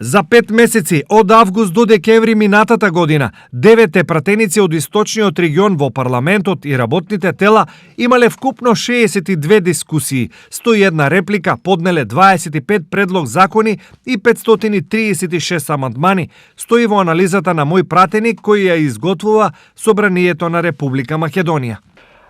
За 5 месеци од август до декември минатата година, 9 пратеници од источниот регион во парламентот и работните тела имале вкупно 62 дискусии, 101 реплика, поднеле 25 предлог закони и 536 амандмани, стои во анализата на мој пратеник кој ја изготвува Собранието на Република Македонија.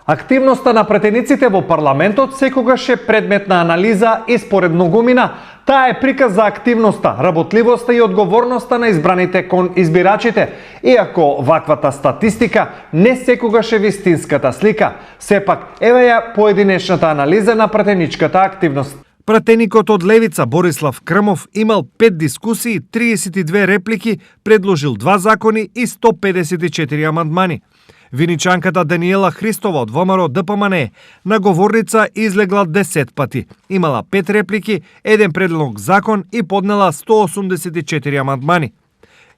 Активноста на пратениците во парламентот секогаш е предмет на анализа и според многумина, таа е приказ за активноста, работливоста и одговорноста на избраните кон избирачите. Иако ваквата статистика не секогаш е вистинската слика, сепак еве ја поединечната анализа на пратеничката активност. Пратеникот од Левица Борислав Крмов имал 5 дискусии, 32 реплики, предложил 2 закони и 154 амандмани. Виничанката Даниела Христова од ВМРО ДПМН на говорница излегла 10 пати. Имала 5 реплики, 1 предлог закон и поднела 184 амандмани.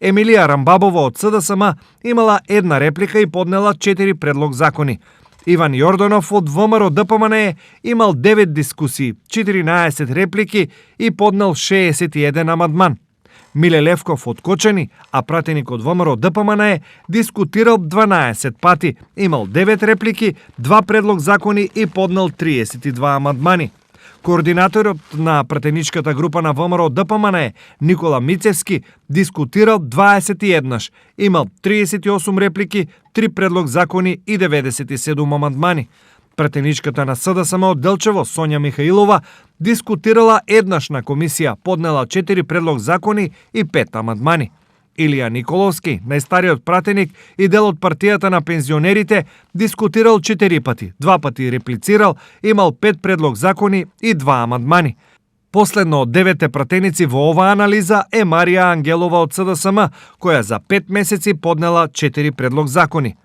Емилија Рамбабова од СДСМ имала 1 реплика и поднела 4 предлог закони. Иван Јорданов од ВМРО ДПМН имал 9 дискусии, 14 реплики и поднел 61 амандман. Миле Левков од Кочани, а пратеник од ВМРО ДПМН дискутирал 12 пати, имал 9 реплики, 2 предлог закони и поднел 32 амандмани. Координаторот на пратеничката група на ВМРО ДПМН Никола Мицевски дискутирал 21, имал 38 реплики, 3 предлог закони и 97 амандмани. Пратеничката на СДСМ од Делчево Сонја Михаилова дискутирала еднаш на комисија, поднела 4 предлог закони и 5 амандмани. Илија Николовски, најстариот пратеник и дел од партијата на пензионерите, дискутирал 4 пати, 2 пати реплицирал, имал 5 предлог закони и 2 амандмани. Последно од 9 пратеници во оваа анализа е Марија Ангелова од СДСМ, која за 5 месеци поднела 4 предлог закони.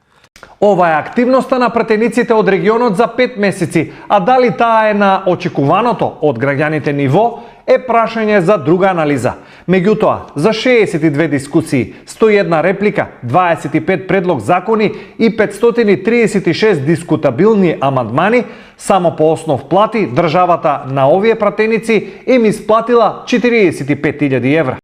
Ова е активноста на пратениците од регионот за 5 месеци, а дали таа е на очекуваното од граѓаните ниво, е прашање за друга анализа. Меѓутоа, за 62 дискусии, 101 реплика, 25 предлог закони и 536 дискутабилни амандмани, само по основ плати државата на овие пратеници им исплатила 45.000 евра.